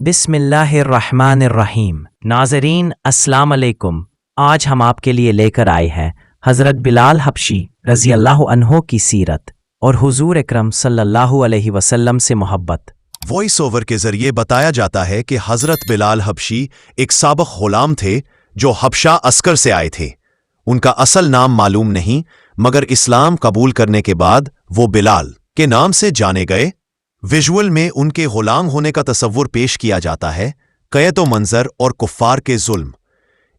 بسم اللہ الرحمن الرحیم۔ ناظرین السلام علیکم۔ آج ہم آپ کے لیے لے کر آئے ہیں حضرت بلال حبشی رضی اللہ عنہ کی سیرت اور حضور اکرم صلی اللہ علیہ وسلم سے محبت۔ وائس اوور کے ذریعے بتایا جاتا ہے کہ حضرت بلال حبشی ایک سابق غلام تھے جو حبشہ عسکر سے آئے تھے۔ ان کا اصل نام معلوم نہیں، مگر اسلام قبول کرنے کے بعد وہ بلال کے نام سے جانے گئے۔ ویژول میں ان کے غلام ہونے کا تصور پیش کیا جاتا ہے، قید و منظر اور کفار کے ظلم۔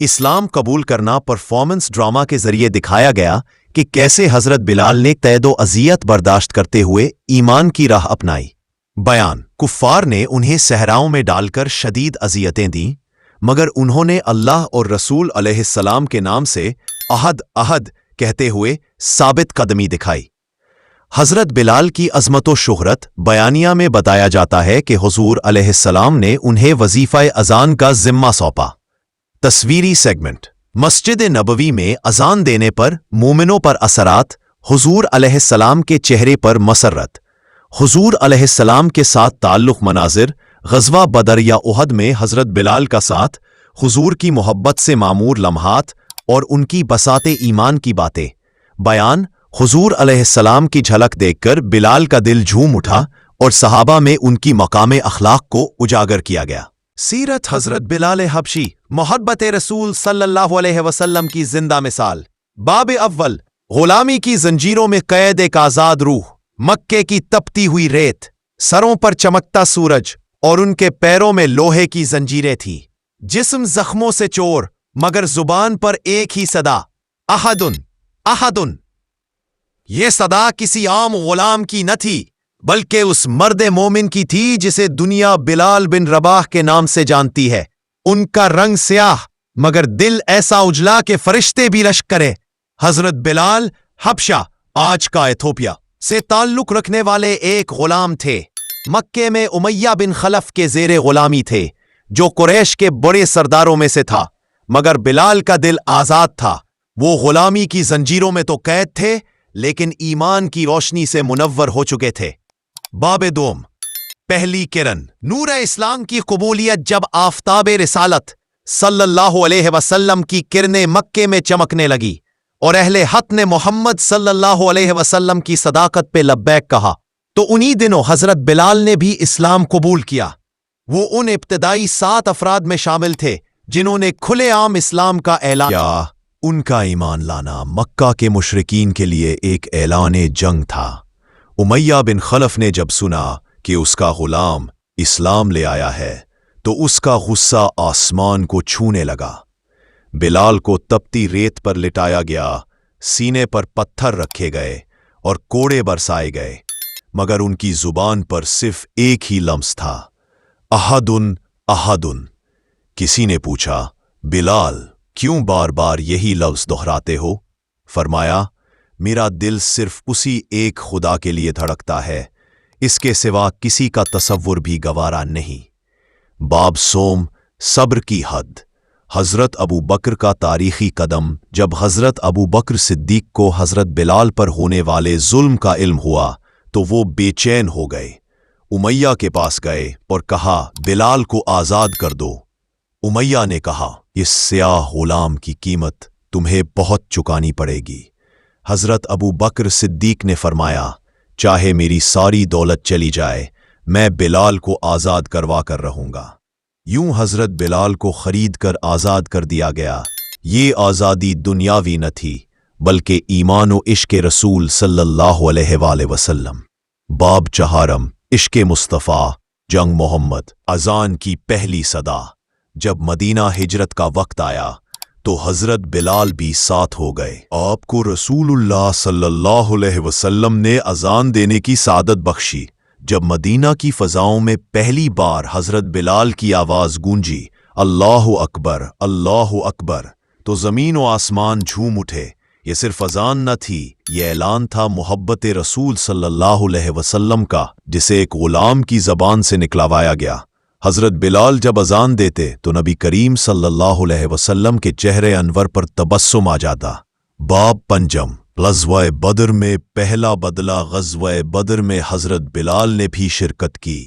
اسلام قبول کرنا پرفارمنس ڈرامہ کے ذریعے دکھایا گیا کہ کیسے حضرت بلال نے قید و اذیت برداشت کرتے ہوئے ایمان کی راہ اپنائی۔ بیان: کفار نے انہیں صحراؤں میں ڈال کر شدید اذیتیں دیں، مگر انہوں نے اللہ اور رسول علیہ السلام کے نام سے عہد عہد کہتے ہوئے ثابت قدمی دکھائی۔ حضرت بلال کی عظمت و شہرت بیانیہ میں بتایا جاتا ہے کہ حضور علیہ السلام نے انہیں وظیفہ اذان کا ذمہ سونپا۔ تصویری سیگمنٹ: مسجد نبوی میں اذان دینے پر مومنوں پر اثرات، حضور علیہ السلام کے چہرے پر مسرت۔ حضور علیہ السلام کے ساتھ تعلق مناظر، غزوہ بدر یا احد میں حضرت بلال کا ساتھ، حضور کی محبت سے معمور لمحات اور ان کی بساط ایمان کی باتیں۔ بیان: حضور علیہ السلام کی جھلک دیکھ کر بلال کا دل جھوم اٹھا اور صحابہ میں ان کی مقام اخلاق کو اجاگر کیا گیا۔ سیرت حضرت بلال حبشی، محبت رسول صلی اللہ علیہ وسلم کی زندہ مثال۔ باب اول: غلامی کی زنجیروں میں قید ایک آزاد روح۔ مکے کی تپتی ہوئی ریت، سروں پر چمکتا سورج اور ان کے پیروں میں لوہے کی زنجیریں تھیں۔ جسم زخموں سے چور، مگر زبان پر ایک ہی صدا: احدن احدن۔ یہ صدا کسی عام غلام کی نہ تھی، بلکہ اس مرد مومن کی تھی جسے دنیا بلال بن رباح کے نام سے جانتی ہے۔ ان کا رنگ سیاہ، مگر دل ایسا اجلا کہ فرشتے بھی رشک کرے۔ حضرت بلال حبشہ، آج کا ایتھوپیا، سے تعلق رکھنے والے ایک غلام تھے۔ مکے میں امیہ بن خلف کے زیر غلامی تھے، جو قریش کے بڑے سرداروں میں سے تھا، مگر بلال کا دل آزاد تھا۔ وہ غلامی کی زنجیروں میں تو قید تھے، لیکن ایمان کی روشنی سے منور ہو چکے تھے۔ باب دوم: پہلی کرن نور اسلام کی قبولیت۔ جب آفتاب رسالت صلی اللہ علیہ وسلم کی کرنیں مکے میں چمکنے لگی اور اہل حق نے محمد صلی اللہ علیہ وسلم کی صداقت پہ لبیک کہا، تو انہی دنوں حضرت بلال نے بھی اسلام قبول کیا۔ وہ ان ابتدائی 7 افراد میں شامل تھے جنہوں نے کھلے عام اسلام کا اعلان کیا۔ ان کا ایمان لانا مکہ کے مشرکین کے لیے ایک اعلان جنگ تھا۔ امیہ بن خلف نے جب سنا کہ اس کا غلام اسلام لے آیا ہے تو اس کا غصہ آسمان کو چھونے لگا۔ بلال کو تپتی ریت پر لٹایا گیا، سینے پر پتھر رکھے گئے اور کوڑے برسائے گئے، مگر ان کی زبان پر صرف ایک ہی لفظ تھا: احدن احدن۔ کسی نے پوچھا، بلال کیوں بار بار یہی لفظ دہراتے ہو؟ فرمایا، میرا دل صرف اسی ایک خدا کے لیے دھڑکتا ہے، اس کے سوا کسی کا تصور بھی گوارا نہیں۔ باب سوم: صبر کی حد۔ حضرت ابو بکر کا تاریخی قدم۔ جب حضرت ابو بکر صدیق کو حضرت بلال پر ہونے والے ظلم کا علم ہوا تو وہ بے چین ہو گئے۔ امیہ کے پاس گئے اور کہا، بلال کو آزاد کر دو۔ امیہ نے کہا، اس سیاہ غلام کی قیمت تمہیں بہت چکانی پڑے گی۔ حضرت ابو بکر صدیق نے فرمایا، چاہے میری ساری دولت چلی جائے، میں بلال کو آزاد کروا کر رہوں گا۔ یوں حضرت بلال کو خرید کر آزاد کر دیا گیا۔ یہ آزادی دنیاوی نہ تھی، بلکہ ایمان و عشق رسول صلی اللہ علیہ وآلہ وسلم۔ باب چہارم: عشق مصطفیٰ، جنگ محمد۔ اذان کی پہلی صدا۔ جب مدینہ ہجرت کا وقت آیا تو حضرت بلال بھی ساتھ ہو گئے۔ آپ کو رسول اللہ صلی اللہ علیہ وسلم نے اذان دینے کی سعادت بخشی۔ جب مدینہ کی فضاؤں میں پہلی بار حضرت بلال کی آواز گونجی، اللہ اکبر اللہ اکبر، تو زمین و آسمان جھوم اٹھے۔ یہ صرف اذان نہ تھی، یہ اعلان تھا محبت رسول صلی اللہ علیہ وسلم کا، جسے ایک غلام کی زبان سے نکلوایا گیا۔ حضرت بلال جب اذان دیتے تو نبی کریم صلی اللہ علیہ وسلم کے چہرے انور پر تبسم آ جاتا۔ باب پنجم: غزوہ بدر میں پہلا بدلہ۔ غزوہ بدر میں حضرت بلال نے بھی شرکت کی۔